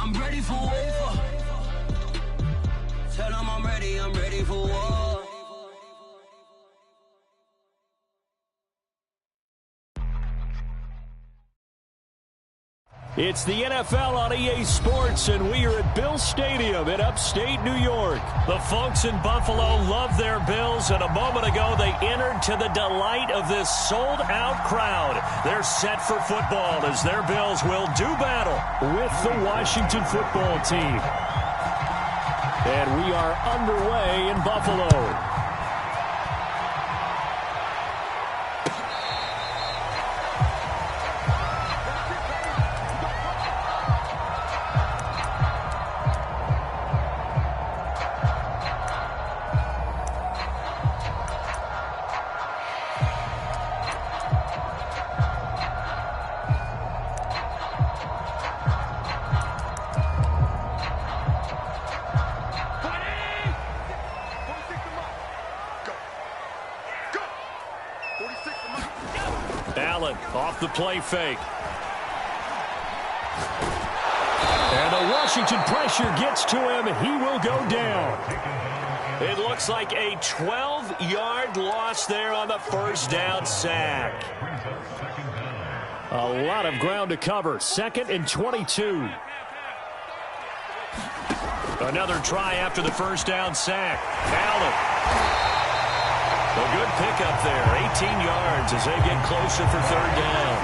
I'm ready for war. Tell them I'm ready for war. It's the NFL on EA Sports, and we are at Bill Stadium in upstate New York. The folks in Buffalo love their Bills, and a moment ago they entered to the delight of this sold-out crowd. They're set for football as their Bills will do battle with the Washington football team. And we are underway in Buffalo. Allen off the play fake. And the Washington pressure gets to him. He will go down. It looks like a 12-yard loss there on the first down sack. A lot of ground to cover. 2nd and 22. Another try after the first down sack. Allen. A good pickup there, 18 yards as they get closer for 3rd down.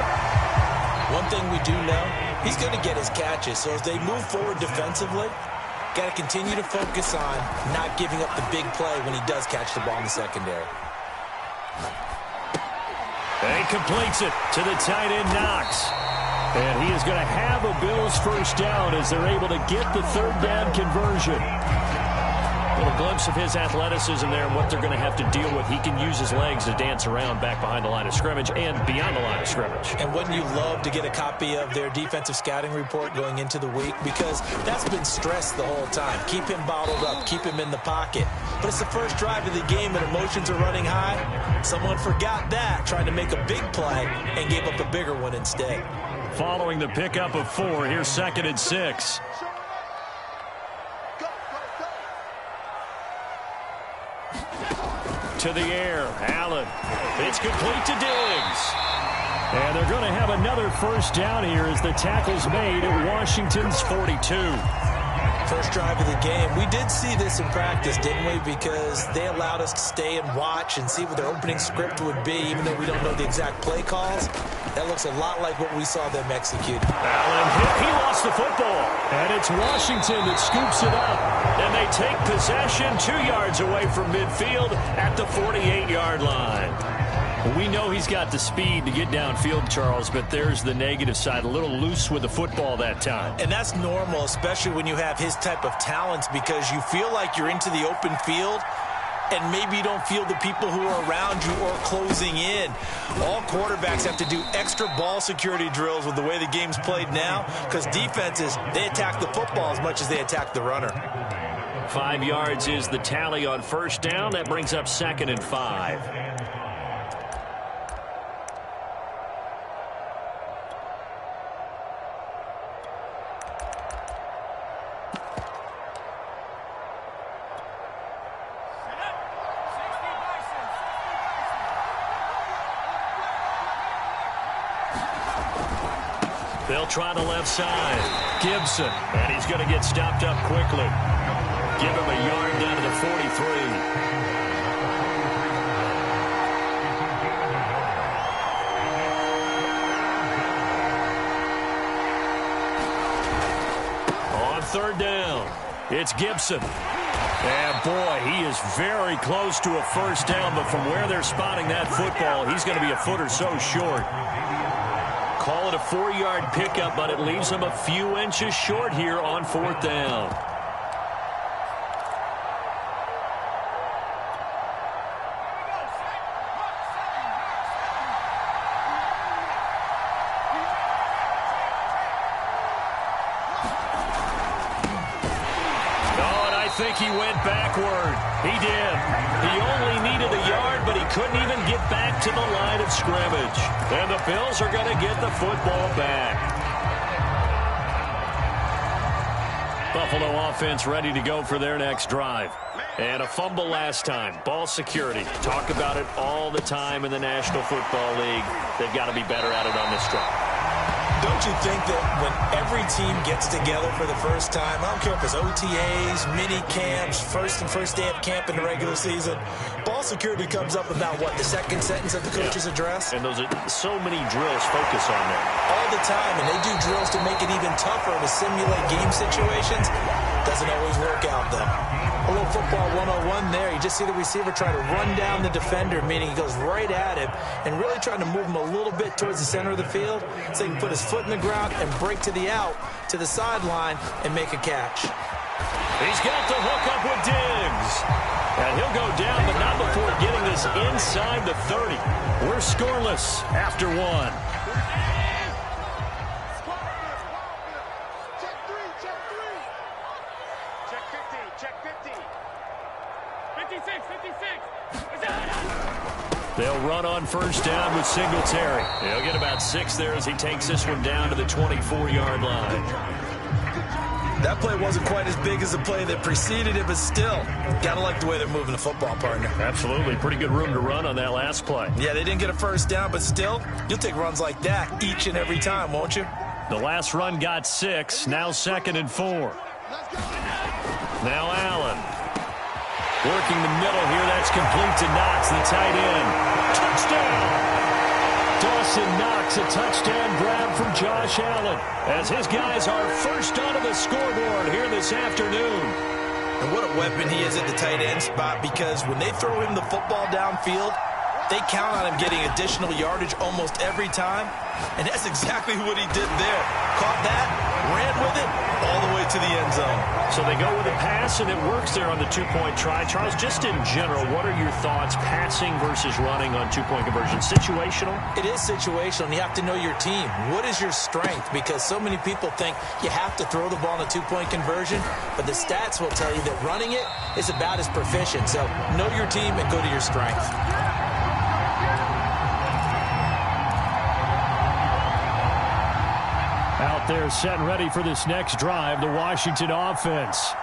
One thing we do know, he's going to get his catches. So as they move forward defensively, got to continue to focus on not giving up the big play when he does catch the ball in the secondary. And completes it to the tight end, Knox. And he is going to have a Bills first down as they're able to get the 3rd down conversion. A little glimpse of his athleticism there and what they're going to have to deal with. He can use his legs to dance around back behind the line of scrimmage and beyond the line of scrimmage. And wouldn't you love to get a copy of their defensive scouting report going into the week? Because that's been stressed the whole time. Keep him bottled up. Keep him in the pocket. But it's the first drive of the game and emotions are running high. Someone forgot that, trying to make a big play and gave up a bigger one instead. Following the pickup of 4, here's 2nd and 6. To the air, Allen. It's complete to Diggs. And they're going to have another first down here as the tackle's made at Washington's 42. First drive of the game. We did see this in practice, didn't we? Because they allowed us to stay and watch and see what their opening script would be, even though we don't know the exact play calls. That looks a lot like what we saw them execute. Allen hit. He lost the football. And it's Washington that scoops it up. And they take possession 2 yards away from midfield at the 48-yard line. We know he's got the speed to get downfield, Charles, but there's the negative side. A little loose with the football that time. And that's normal, especially when you have his type of talents, because you feel like you're into the open field and maybe you don't feel the people who are around you or closing in. All quarterbacks have to do extra ball security drills with the way the game's played now, because defenses, they attack the football as much as they attack the runner. 5 yards is the tally on first down. That brings up 2nd and 5. They'll try the left side. Gibson, and he's going to get stopped up quickly. Give him a yard down to the 43. On 3rd down, it's Gibson. And, boy, he is very close to a first down, but from where they're spotting that football, he's going to be a foot or so short. Call it a 4-yard pickup, but it leaves him a few inches short here on 4th down. I think he went backward. He did. He only needed a yard, but he couldn't even get back to the line of scrimmage. And the Bills are going to get the football back. Buffalo offense ready to go for their next drive. And a fumble last time. Ball security. Talk about it all the time in the National Football League. They've got to be better at it on this drive. Don't you think that when every team gets together for the first time, I don't care if it's OTAs, mini camps, first day of camp in the regular season, ball security comes up about, what, the second sentence of the coach's address? And those are so many drills focus on that. All the time, and they do drills to make it even tougher to simulate game situations. Doesn't always work out, though. A little football 101 there. You just see the receiver try to run down the defender, meaning he goes right at him and really trying to move him a little bit towards the center of the field so he can put his foot in the ground and break to the out, to the sideline, and make a catch. He's got the hook up with Diggs. And he'll go down, but not before getting this inside the 30. We're scoreless after one. They'll run on first down with Singletary. He'll get about 6 there as he takes this one down to the 24-yard line. That play wasn't quite as big as the play that preceded it, but still, got to like the way they're moving the football, partner. Absolutely. Pretty good room to run on that last play. Yeah, they didn't get a first down, but still, you'll take runs like that each and every time, won't you? The last run got 6. Now 2nd and 4. Now Allen. Working the middle here. That's complete to Knox, the tight end. Touchdown! Dawson Knox, a touchdown grab from Josh Allen as his guys are first onto the scoreboard here this afternoon. And what a weapon he is at the tight end spot, because when they throw him the football downfield, they count on him getting additional yardage almost every time. And that's exactly what he did there. Caught that, ran with it, all the way to the end zone. So they go with a pass, and it works there on the two-point try. Charles, just in general, what are your thoughts, passing versus running on two-point conversion? Situational? It is situational, and you have to know your team. What is your strength? Because so many people think you have to throw the ball in a two-point conversion, but the stats will tell you that running it is about as proficient. So know your team and go to your strength. Out there set and ready for this next drive, the Washington offense.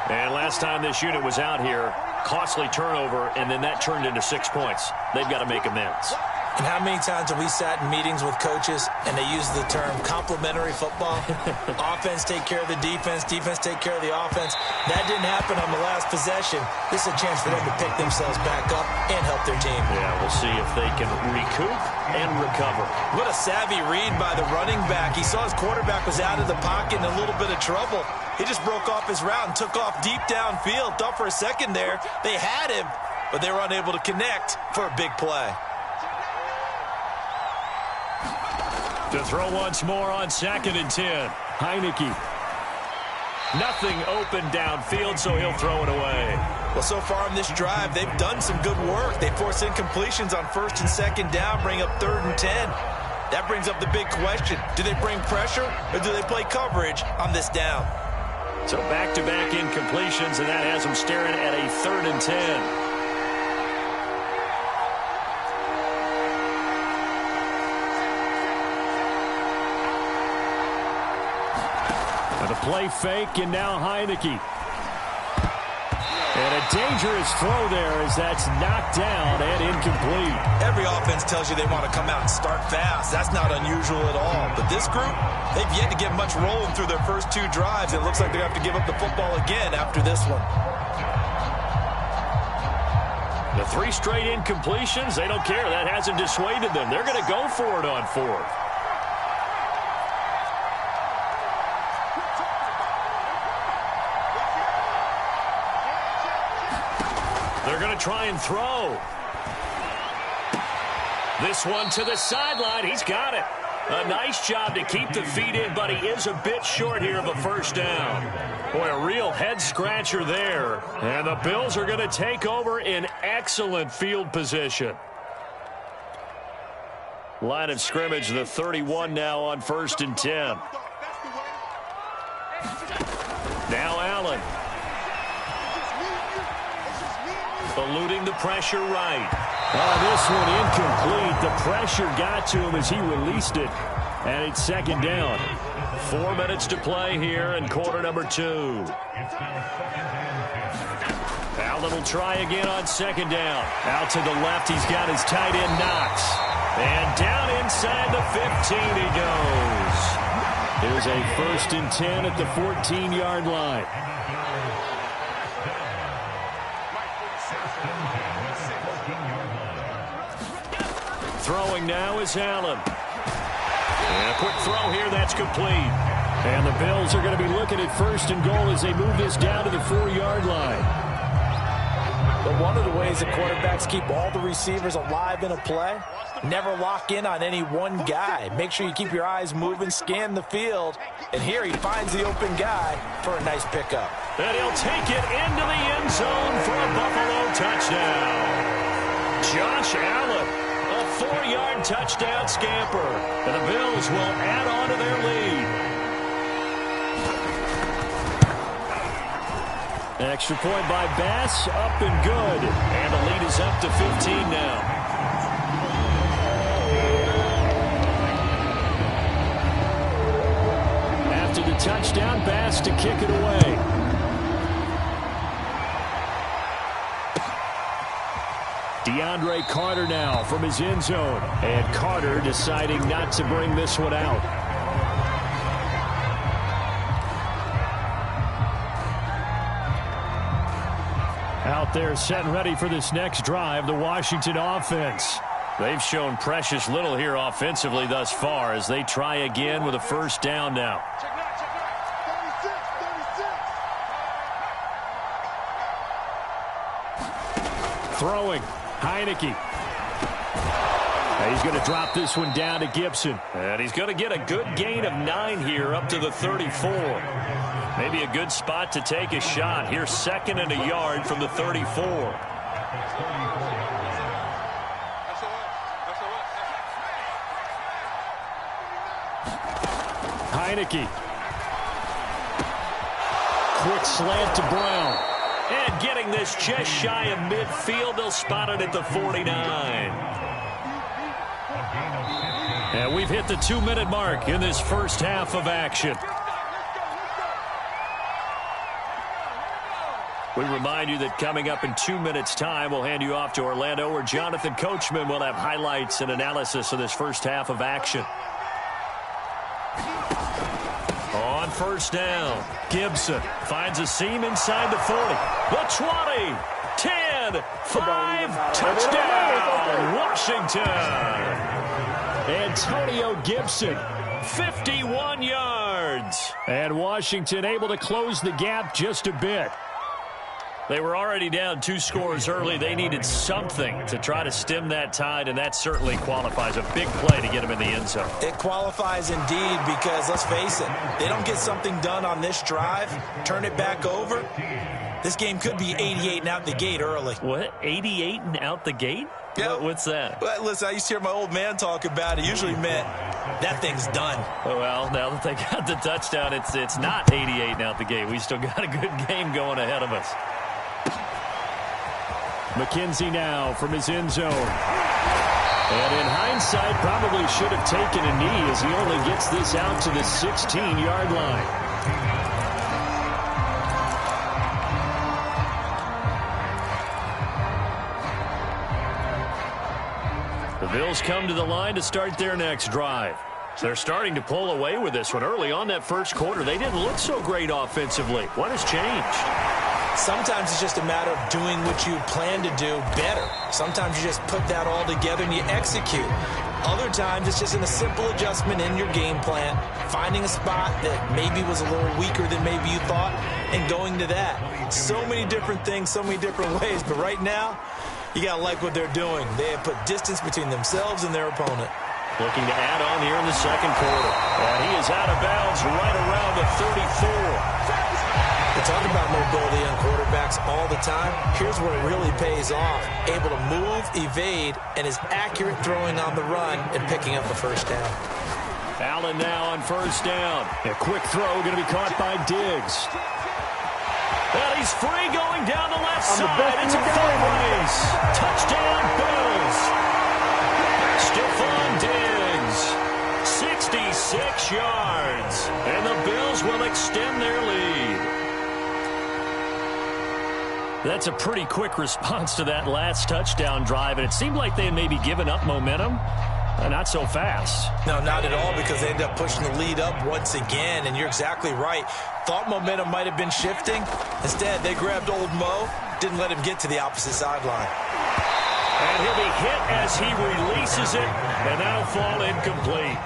And last time this unit was out here, costly turnover, and then that turned into 6 points. They've got to make amends. And how many times have we sat in meetings with coaches and they use the term complementary football? Offense take care of the defense, defense take care of the offense. That didn't happen on the last possession. This is a chance for them to pick themselves back up and help their team. Yeah, we'll see if they can recoup and recover. What a savvy read by the running back. He saw his quarterback was out of the pocket in a little bit of trouble. He just broke off his route and took off deep downfield. Thought for a second there they had him, but they were unable to connect for a big play. To throw once more on 2nd and 10. Heineke. Nothing open downfield, so he'll throw it away. Well, so far in this drive, they've done some good work. They force incompletions on 1st and 2nd down, bring up 3rd and 10. That brings up the big question. Do they bring pressure or do they play coverage on this down? So back-to-back incompletions, and that has them staring at a 3rd and 10. The play fake, and now Heineke. And a dangerous throw there as that's knocked down and incomplete. Every offense tells you they want to come out and start fast. That's not unusual at all. But this group, they've yet to get much rolling through their first 2 drives. It looks like they're going to have to give up the football again after this one. The 3 straight incompletions, they don't care. That hasn't dissuaded them. They're going to go for it on 4th. They're going to try and throw. This one to the sideline. He's got it. A nice job to keep the feet in, but he is a bit short here of a first down. Boy, a real head-scratcher there. And the Bills are going to take over in excellent field position. Line of scrimmage, the 31 now on 1st and 10. Now Allen. Eluding the pressure right. This one incomplete. The pressure got to him as he released it. And it's 2nd down. 4 minutes to play here in quarter number 2. Allen will try again on second down. Out to the left, he's got his tight end Knox. And down inside the 15 he goes. Here's a 1st and 10 at the 14-yard line. Throwing now is Allen. And a quick throw here, that's complete. And the Bills are going to be looking at 1st and goal as they move this down to the 4-yard line. But one of the ways that quarterbacks keep all the receivers alive in a play, never lock in on any one guy. Make sure you keep your eyes moving, scan the field. And here he finds the open guy for a nice pickup. And he'll take it into the end zone for a Buffalo touchdown. Josh Allen, a 4-yard touchdown scamper. And the Bills will add on to their lead. Extra point by Bass, up and good. And the lead is up to 15 now. After the touchdown, Bass to kick it away. DeAndre Carter now from his end zone. And Carter deciding not to bring this one out. Out there set and ready for this next drive, the Washington offense. They've shown precious little here offensively thus far as they try again with a 1st down now. Throwing, Heineke. He's going to drop this one down to Gibson. And he's going to get a good gain of 9 here up to the 34. Maybe a good spot to take a shot. Here's 2nd and a yard from the 34. Heineke. Quick slant to Brown. And getting this just shy of midfield. They'll spot it at the 49. And we've hit the 2-minute mark in this first half of action. We remind you that coming up in 2 minutes' time, we'll hand you off to Orlando, where Jonathan Coachman will have highlights and analysis of this first half of action. On 1st down, Gibson finds a seam inside the 40. The 20, 10, 5, touchdown, Washington. Antonio Gibson, 51 yards. And Washington able to close the gap just a bit. They were already down 2 scores early. They needed something to try to stem that tide, and that certainly qualifies. A big play to get them in the end zone. It qualifies indeed because, let's face it, they don't get something done on this drive, turn it back over. This game could be 88 and out the gate early. What? 88 and out the gate? Yeah. What's that? Well, listen, I used to hear my old man talk about it. Usually meant that thing's done. Oh, well, now that they got the touchdown, it's not 88 and out the gate. We still got a good game going ahead of us. McKenzie now from his end zone. And in hindsight, probably should have taken a knee as he only gets this out to the 16-yard line. The Bills come to the line to start their next drive. They're starting to pull away with this one. Early on that first quarter, they didn't look so great offensively. What has changed? Sometimes it's just a matter of doing what you plan to do better. Sometimes you just put that all together and you execute. Other times it's just in a simple adjustment in your game plan, finding a spot that maybe was a little weaker than maybe you thought, and going to that. So many different things, so many different ways, but right now, you got to like what they're doing. They have put distance between themselves and their opponent. Looking to add on here in the second quarter. And he is out of bounds right around the 34. We talk about mobility on quarterbacks all the time. Here's where it really pays off. Able to move, evade, and is accurate throwing on the run and picking up a 1st down. Allen now on 1st down. A quick throw going to be caught by Diggs. And he's free going down the left side. It's a foot race. Touchdown, Bills. Stephon Diggs. 66 yards. And the Bills will extend their lead. That's a pretty quick response to that last touchdown drive, and it seemed like they had maybe given up momentum. Not so fast. No, not at all, because they ended up pushing the lead up once again, and you're exactly right. Thought momentum might have been shifting. Instead, they grabbed old Mo, didn't let him get to the opposite sideline. And he'll be hit as he releases it, and that'll fall incomplete.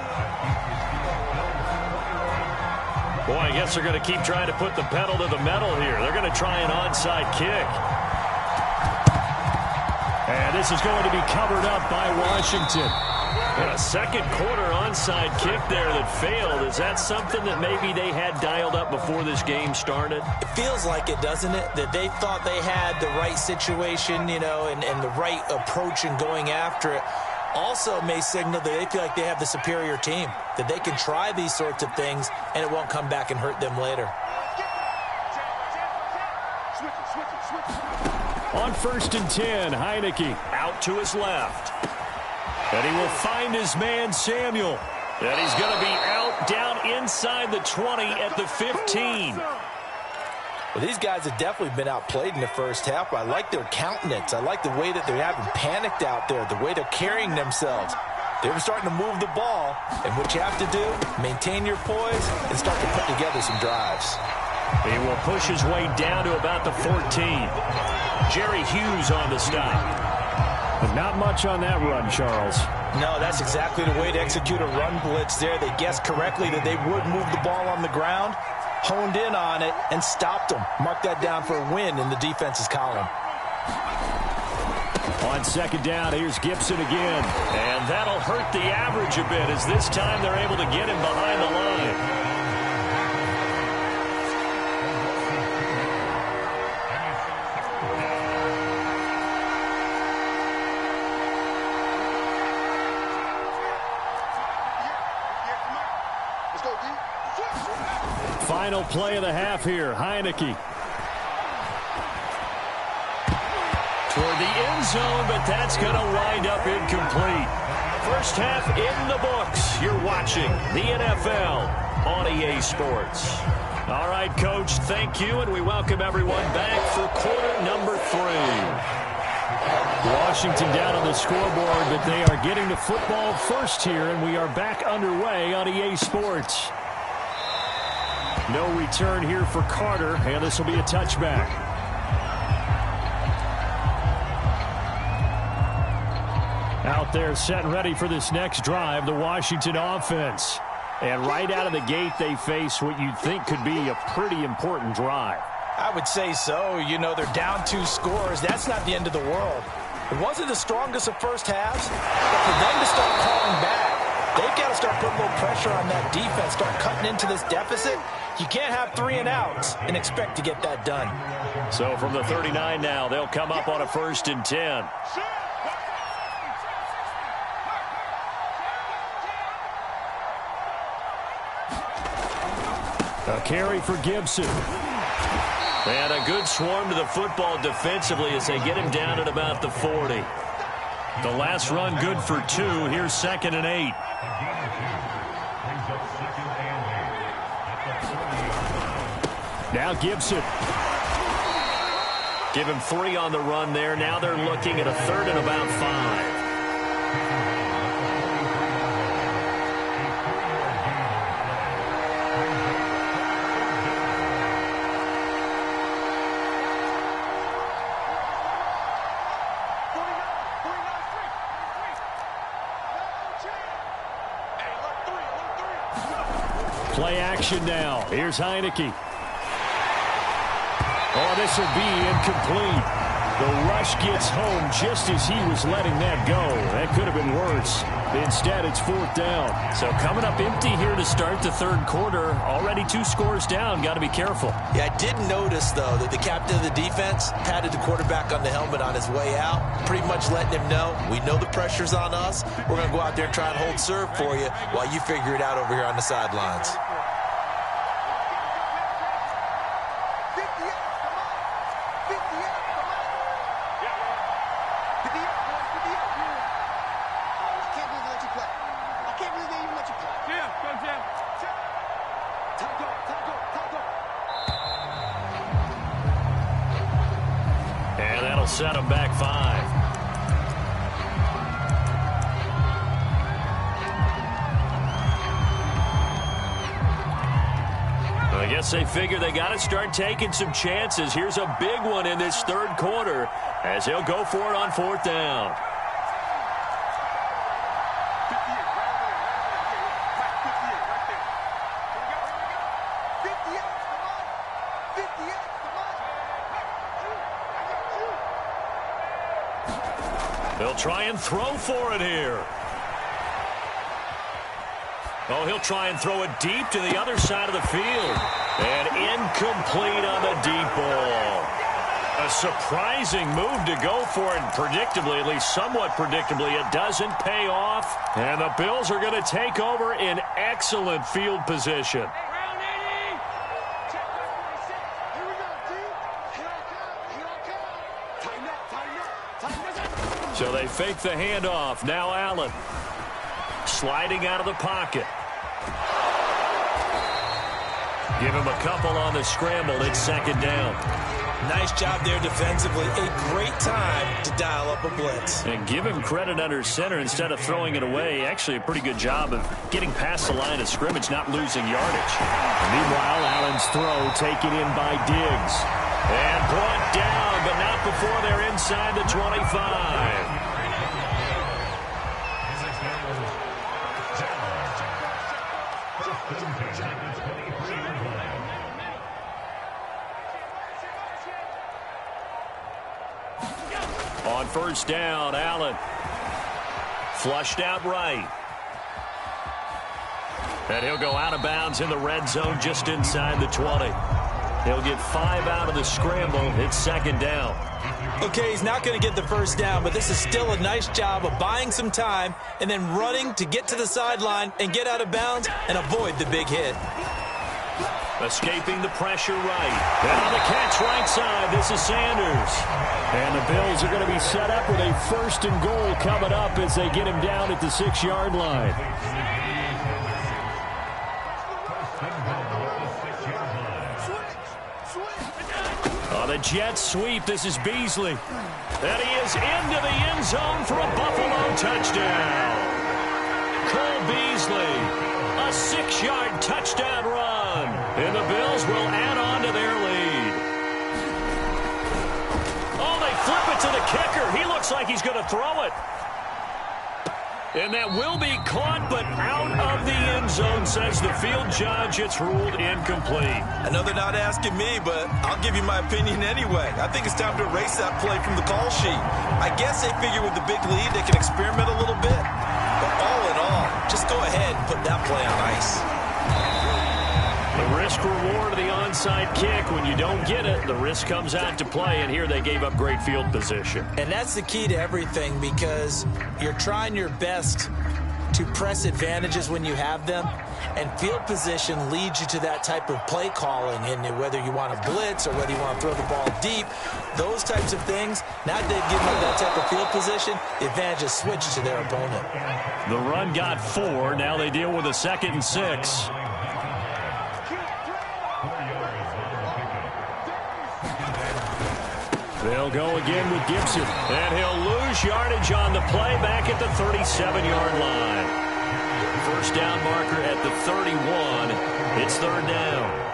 Boy, I guess they're going to keep trying to put the pedal to the metal here. They're going to try an onside kick. And this is going to be covered up by Washington. And a second quarter onside kick there that failed. Is that something that maybe they had dialed up before this game started? It feels like it, doesn't it? That they thought they had the right situation, you know, and the right approach in going after it. Also may signal that they feel like they have the superior team, that they can try these sorts of things and it won't come back and hurt them later. On 1st and 10, Heineke out to his left. And he will find his man, Samuel. And he's going to be out down inside the 20 at the 15. Well, these guys have definitely been outplayed in the first half. I like their countenance. I like the way that they're having panicked out there, the way they're carrying themselves. They're starting to move the ball, and what you have to do, maintain your poise and start to put together some drives. He will push his way down to about the 14. Jerry Hughes on the stop. But not much on that run, Charles. No, that's exactly the way to execute a run blitz there. They guessed correctly that they would move the ball on the ground, honed in on it, and stopped them. Mark that down for a win in the defense's column. On 2nd down, here's Gibson again. And that'll hurt the average a bit, as this time they're able to get him behind the line. Final play of the half here. Heineke. Toward the end zone, but that's going to wind up incomplete. First half in the books. You're watching the NFL on EA Sports. All right, Coach, thank you, and we welcome everyone back for quarter number 3. Washington down on the scoreboard, but they are getting the football first here, and we are back underway on EA Sports. No return here for Carter, and this will be a touchback. Out there set and ready for this next drive, the Washington offense. And right out of the gate, they face what you'd think could be a pretty important drive. I would say so. You know, they're down 2 scores. That's not the end of the world. It wasn't the strongest of first halves, but for them to start calling back, they've got to start putting a little pressure on that defense, start cutting into this deficit. You can't have 3 and outs and expect to get that done. So from the 39 now, they'll come up on a 1st and 10. A carry for Gibson. And a good swarm to the football defensively as they get him down at about the 40. The last run good for 2. Here's 2nd and 8. Now Gibson. Give him 3 on the run there. Now they're looking at a 3rd and about 5. Play action now. Here's Heineke. Oh, this will be incomplete. The rush gets home just as he was letting that go. That could have been worse. Instead, it's 4th down. So coming up empty here to start the 3rd quarter. Already 2 scores down. Got to be careful. Yeah, I did notice, though, that the captain of the defense patted the quarterback on the helmet on his way out, pretty much letting him know, we know the pressure's on us. We're going to go out there and try and hold serve for you while you figure it out over here on the sidelines. set them back 5. I guess they figure they got to start taking some chances. Here's a big one in this third quarter as he'll go for it on 4th down. They'll try and throw for it here. Oh, he'll try and throw it deep to the other side of the field. And incomplete on the deep ball. A surprising move to go for it. Predictably, at least somewhat predictably, it doesn't pay off. And the Bills are going to take over in excellent field position. So they fake the handoff. Now Allen. Sliding out of the pocket. Give him a couple on the scramble. It's 2nd down. Nice job there defensively. A great time to dial up a blitz. And give him credit under center instead of throwing it away. Actually a pretty good job of getting past the line of scrimmage, not losing yardage. Meanwhile, Allen's throw taken in by Diggs. And brought down, but not before they're inside the 25. On 1st down, Allen flushed out right. And he'll go out of bounds in the red zone just inside the 20. He'll get 5 out of the scramble. It's 2nd down. Okay, he's not going to get the 1st down, but this is still a nice job of buying some time and then running to get to the sideline and get out of bounds and avoid the big hit. Escaping the pressure right. And on the catch right side, this is Sanders. And the Bills are going to be set up with a 1st and goal coming up as they get him down at the 6-yard line. On the jet sweep, this is Beasley. And he is into the end zone for a Buffalo touchdown. Cole Beasley, a 6-yard touchdown run. And the Bills will add on to their lead. Oh, they flip it to the kicker. He looks like he's going to throw it. And that will be caught, but out of the end zone, says the field judge. It's ruled incomplete. I know they're not asking me, but I'll give you my opinion anyway. I think it's time to erase that play from the call sheet. I guess they figure with the big lead, they can experiment a little bit. But all in all, just go ahead and put that play on ice. The risk-reward of the onside kick. When you don't get it, the risk comes out to play, and here they gave up great field position. And that's the key to everything, because you're trying your best to press advantages when you have them, and field position leads you to that type of play calling, and whether you want to blitz or whether you want to throw the ball deep, those types of things. Now that they've given up that type of field position, the advantage is switched to their opponent. The run got 4. Now they deal with a 2nd and 6. They'll go again with Gibson. And he'll lose yardage on the play back at the 37-yard line. 1st down marker at the 31. It's 3rd down.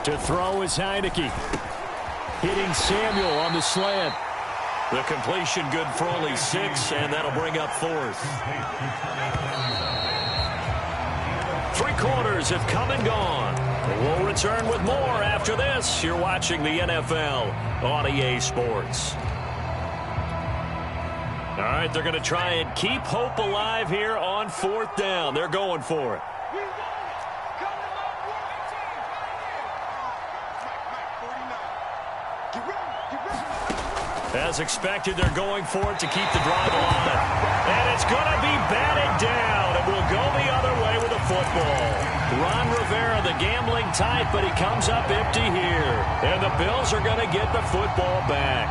To throw is Heineke. Hitting Samuel on the slant. The completion good for only 6, and that'll bring up 4th. 3 quarters have come and gone. We'll return with more after this. You're watching the NFL on EA Sports. All right, they're going to try and keep hope alive here on 4th down. They're going for it. As expected, they're going for it to keep the drive alive. And it's going to be batted down. It will go the other way with the football. Ron Rivera, the gambling type, but he comes up empty here. And the Bills are going to get the football back.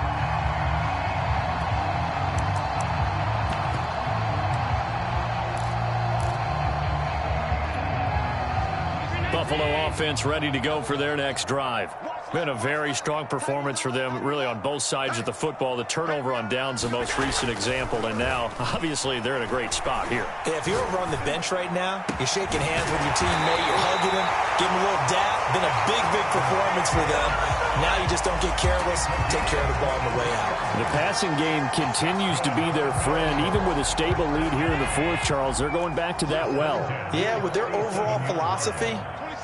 Buffalo offense ready to go for their next drive. Been a very strong performance for them, really, on both sides of the football. The turnover on downs, the most recent example, and now, obviously, they're in a great spot here. If you're over on the bench right now, you're shaking hands with your teammate, you're hugging him, giving him a little dap. Been a big, big performance for them. Now you just don't get careless, take care of the ball on the way out. The passing game continues to be their friend, even with a stable lead here in the fourth, Charles. They're going back to that well. Yeah, with their overall philosophy,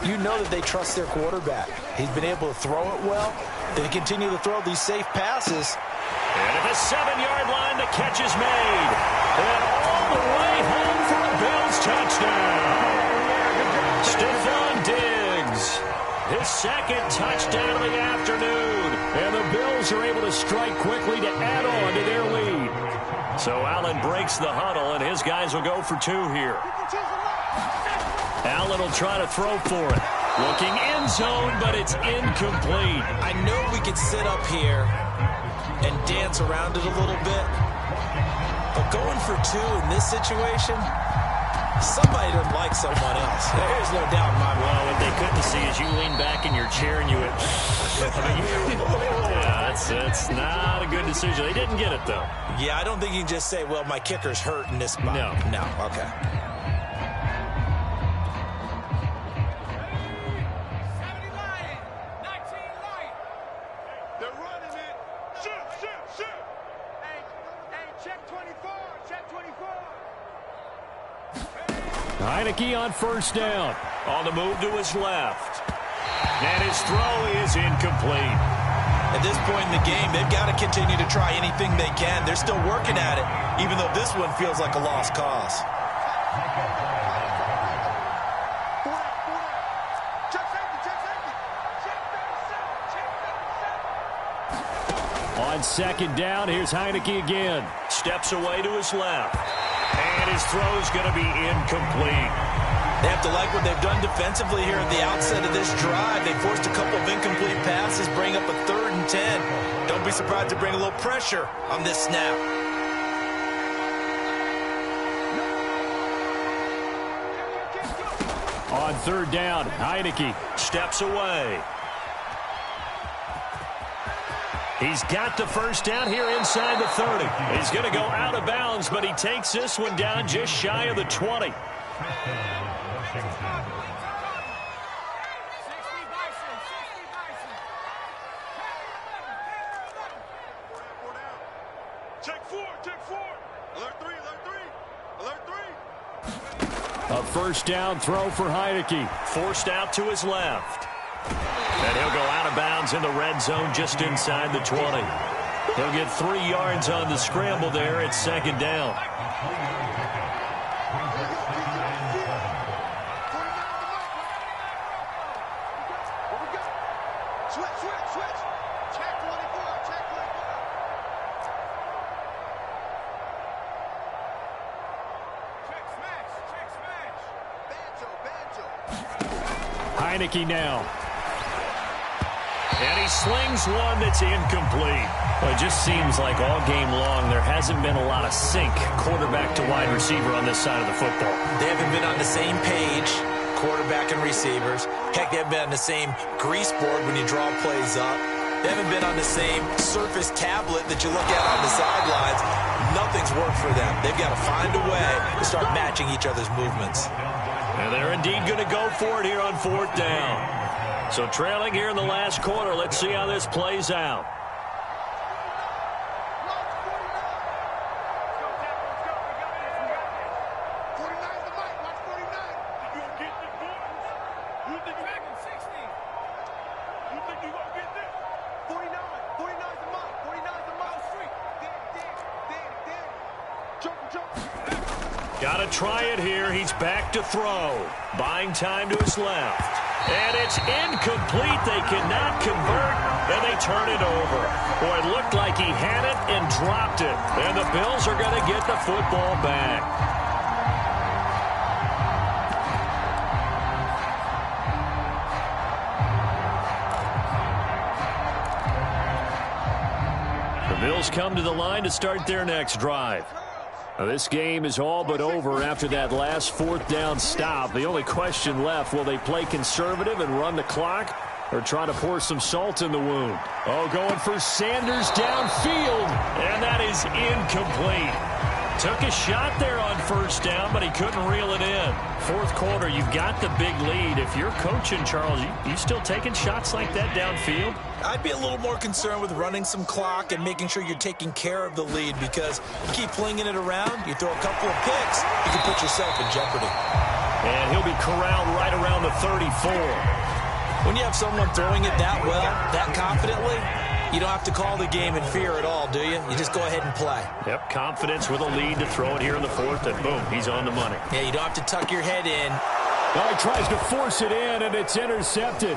you know that they trust their quarterback. He's been able to throw it well. They continue to throw these safe passes. And at the 7-yard line, the catch is made. And all the way home for a Bills touchdown. Stephon Diggs, his second touchdown of the afternoon. And the Bills are able to strike quickly to add on to their lead. So Allen breaks the huddle, and his guys will go for 2 here. Allen will try to throw for it. Looking end zone, but it's incomplete. I know we could sit up here and dance around it a little bit, but going for 2 in this situation, somebody doesn't like someone else. There's no doubt in my mind. Well, what they couldn't see is you lean back in your chair and you went, yeah, that's not a good decision. They didn't get it, though. Yeah, I don't think you can just say, well, my kicker's hurt in this spot. No, okay. Heineke on first down. On the move to his left. And his throw is incomplete. At this point in the game, they've got to continue to try anything they can. They're still working at it, even though this one feels like a lost cause. On second down, here's Heineke again. Steps away to his left. And his throw's going to be incomplete. They have to like what they've done defensively here at the outset of this drive. They forced a couple of incomplete passes, bring up a 3rd and 10. Don't be surprised to bring a little pressure on this snap. On 3rd down, Heineke steps away. He's got the first down here inside the 30. He's going to go out of bounds, but he takes this one down just shy of the 20. A first down throw for Heineke. Forced out to his left. And he'll go out of bounds in the red zone just inside the 20. He'll get 3 yards on the scramble there at 2nd down. Heineke now. And he slings one that's incomplete. Well, it just seems like all game long there hasn't been a lot of sync quarterback to wide receiver on this side of the football. They haven't been on the same page, quarterback and receivers. Heck, they haven't been on the same grease board when you draw plays up. They haven't been on the same Surface tablet that you look at on the sidelines. Nothing's worked for them. They've got to find a way to start matching each other's movements. And they're indeed going to go for it here on 4th down. So trailing here in the last quarter, let's see how this plays out. Got to try it here. He's back to throw. Buying time to his left. And it's incomplete. They cannot convert, and they turn it over. Boy, it looked like he had it and dropped it. And the Bills are going to get the football back. The Bills come to the line to start their next drive. Now, this game is all but over after that last fourth down stop. The only question left, will they play conservative and run the clock or try to pour some salt in the wound? Oh, going for Sanders downfield, and that is incomplete. Took a shot there on first down, but he couldn't reel it in. Fourth quarter, you've got the big lead. If you're coaching, Charles, you still taking shots like that downfield? I'd be a little more concerned with running some clock and making sure you're taking care of the lead, because you keep flinging it around, you throw a couple of picks, you can put yourself in jeopardy. And he'll be corralled right around the 34. When you have someone throwing it that well, that confidently, you don't have to call the game in fear at all, do you? You just go ahead and play. Yep, confidence with a lead to throw it here in the fourth, and boom, he's on the money. Yeah, you don't have to tuck your head in. Well, he tries to force it in, and it's intercepted.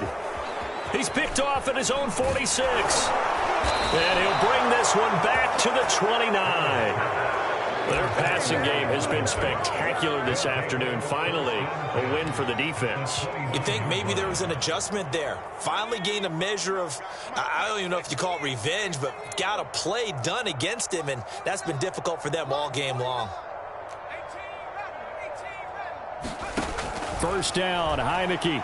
He's picked off at his own 46. And he'll bring this one back to the 29. Their passing game has been spectacular this afternoon. Finally, a win for the defense. You think maybe there was an adjustment there. Finally gained a measure of, I don't even know if you call it revenge, but got a play done against him, and that's been difficult for them all game long. First down, Heineke.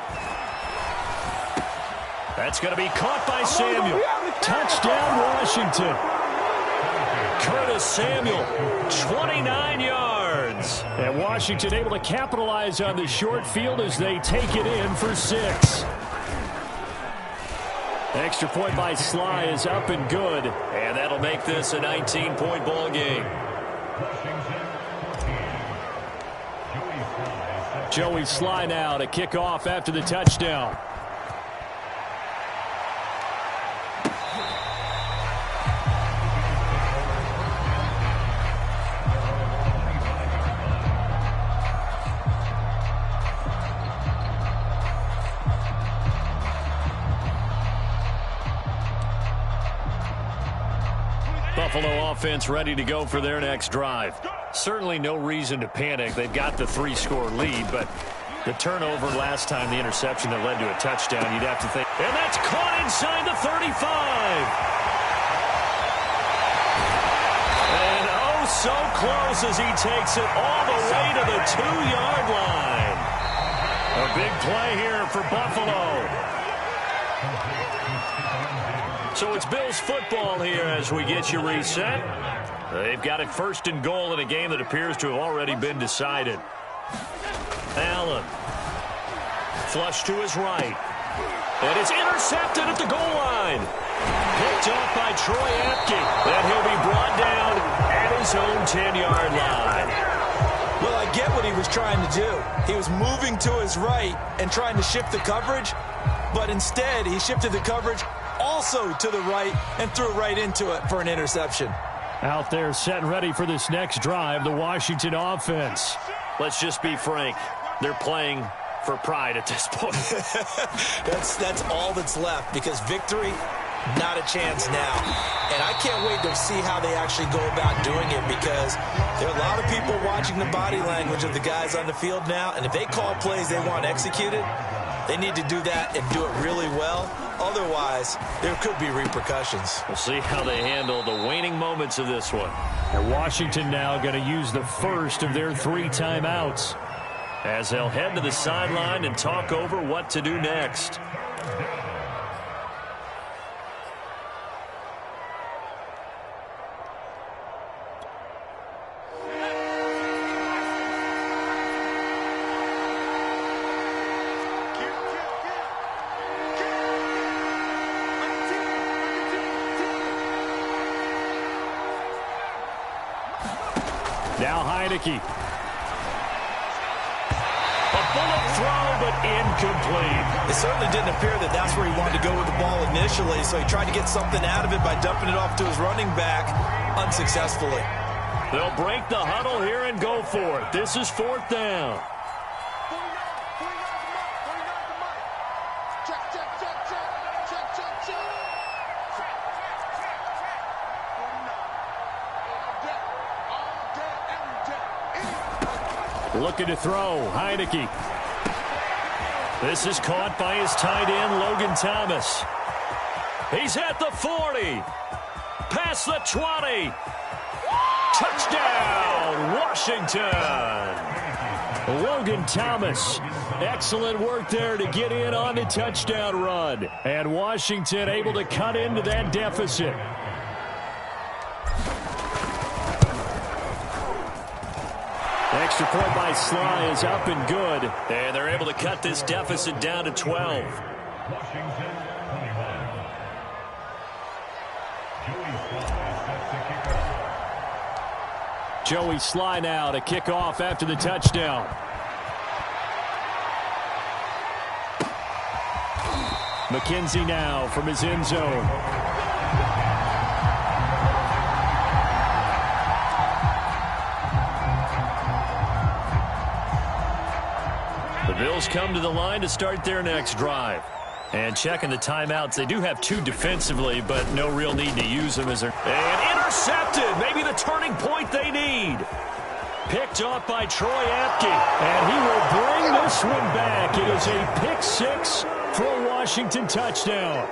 That's going to be caught by Samuel. Touchdown, Washington. Curtis Samuel, 29 yards. And Washington able to capitalize on the short field as they take it in for 6. Extra point by Sly is up and good. And that'll make this a 19-point ball game. Joey Sly now to kick off after the touchdown. Buffalo offense ready to go for their next drive. Certainly no reason to panic. They've got the 3-score lead, but the turnover last time, the interception that led to a touchdown, you'd have to think. And that's caught inside the 35. And oh, so close as he takes it all the way to the 2-yard line. A big play here for Buffalo. So it's Bills football here as we get you reset. They've got it first and goal in a game that appears to have already been decided. Allen. Flush to his right. And it's intercepted at the goal line. Picked off by Troy Apke. And he'll be brought down at his own 10-yard line. Well, I get what he was trying to do. He was moving to his right and trying to shift the coverage, but instead he shifted the coverage also to the right and threw right into it for an interception. Out there set and ready for this next drive, the Washington offense. Let's just be frank. They're playing for pride at this point. That's all that's left, because victory, not a chance now. And I can't wait to see how they actually go about doing it, because there are a lot of people watching the body language of the guys on the field now, and if they call plays they want executed, they need to do that and do it really well. Otherwise, there could be repercussions. We'll see how they handle the waning moments of this one. And Washington now going to use the first of their 3 timeouts as they'll head to the sideline and talk over what to do next. Now Heineke. A bullet throw, but incomplete. It certainly didn't appear that that's where he wanted to go with the ball initially, so he tried to get something out of it by dumping it off to his running back unsuccessfully. They'll break the huddle here and go for it. This is 4th down. Looking to throw, Heineke. This is caught by his tight end, Logan Thomas. He's at the 40. Past the 20. Touchdown, Washington. Logan Thomas, excellent work there to get in on the touchdown run. And Washington able to cut into that deficit. Extra point by Sly is up and good. And they're able to cut this deficit down to 12. Joey Sly now to kick off after the touchdown. McKenzie now from his end zone. The Bills come to the line to start their next drive. And checking the timeouts, they do have 2 defensively, but no real need to use them as they're... And intercepted! Maybe the turning point they need. Picked off by Troy Apke. And he will bring this one back. It is a pick 6 for a Washington touchdown.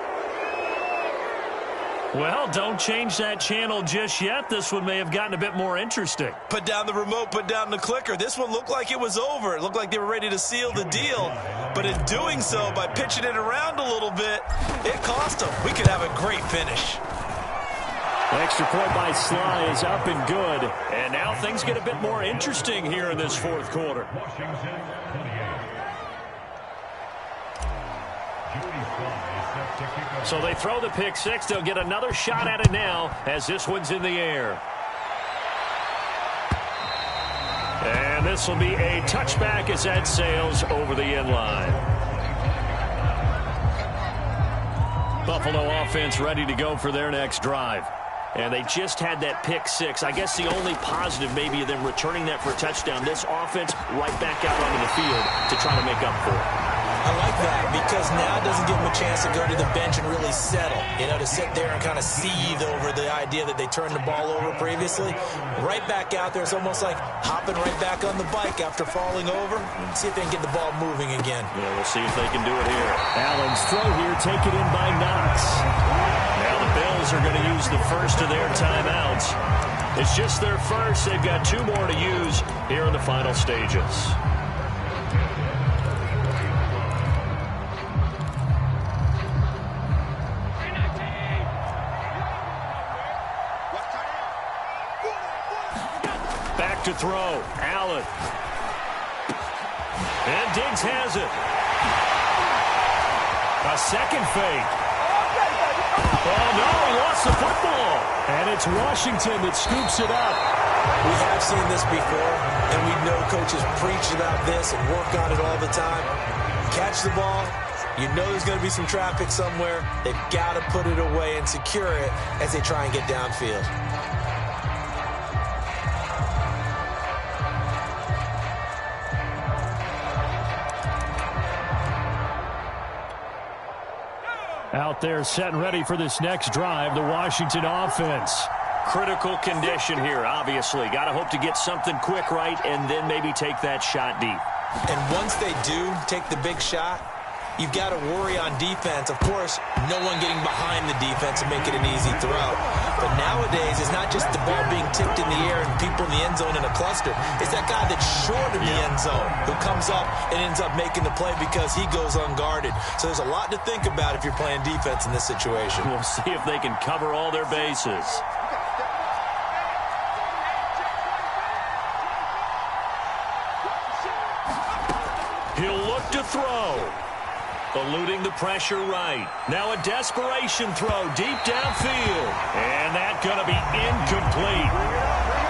Well, don't change that channel just yet. This one may have gotten a bit more interesting. Put down the remote, put down the clicker. This one looked like it was over. It looked like they were ready to seal the deal. But in doing so, by pitching it around a little bit, it cost them. We could have a great finish. Extra point by Sly is up and good. And now things get a bit more interesting here in this fourth quarter. So they throw the pick 6. They'll get another shot at it now as this one's in the air. And this will be a touchback as that sails over the end line. Buffalo offense ready to go for their next drive. And they just had that pick 6. I guess the only positive maybe of them returning that for a touchdown. This offense right back out onto the field to try to make up for it. I like that because now it doesn't give them a chance to go to the bench and really settle. You know, to sit there and kind of seethe over the idea that they turned the ball over previously. Right back out there. It's almost like hopping right back on the bike after falling over. See if they can get the ball moving again. Yeah, we'll see if they can do it here. Allen's throw here taken in by Knox. Now the Bills are going to use the first of their timeouts. It's just their first. They've got 2 more to use here in the final stages. Back to throw. Allen. And Diggs has it. A second fake. Oh, no, he lost the football. And it's Washington that scoops it up. We have seen this before, and we know coaches preach about this and work on it all the time. Catch the ball. You know there's going to be some traffic somewhere. They've got to put it away and secure it as they try and get downfield. Out there set and ready for this next drive, the Washington offense. Critical condition here, obviously. Got to hope to get something quick right and then maybe take that shot deep. And once they do take the big shot, you've got to worry on defense. Of course, no one getting behind the defense and make it an easy throw. But nowadays, it's not just the ball being tipped in the air and people in the end zone in a cluster. It's that guy that's short of the end zone who comes up and ends up making the play because he goes unguarded. So there's a lot to think about if you're playing defense in this situation. We'll see if they can cover all their bases. He'll look to throw. Eluding the pressure right. Now a desperation throw deep downfield. And that's going to be incomplete.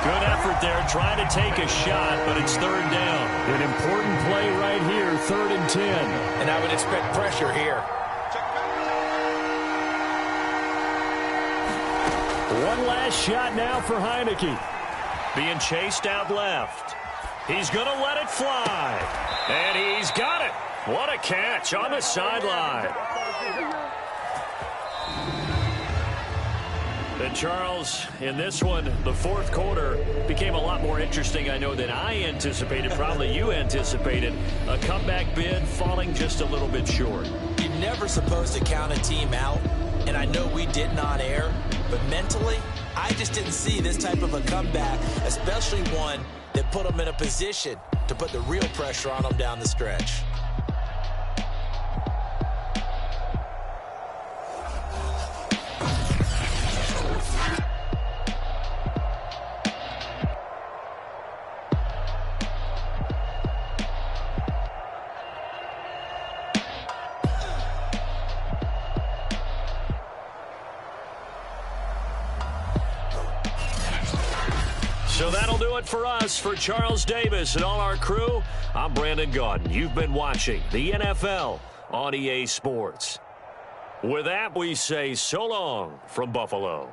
Good effort there trying to take a shot, but it's 3rd down. An important play right here, 3rd and 10. And I would expect pressure here. One last shot now for Heineke. Being chased out left. He's going to let it fly. And he's got it. What a catch on the sideline. And Charles, in this one, the fourth quarter became a lot more interesting, I know, than I anticipated. Probably you anticipated. A comeback bid falling just a little bit short. never supposed to count a team out, and I know we didn't on air, but mentally, I just didn't see this type of a comeback, especially one that put them in a position to put the real pressure on them down the stretch. So that'll do it for us. For Charles Davis and all our crew, I'm Brandon Gaudin. You've been watching the NFL on EA Sports. With that, we say so long from Buffalo.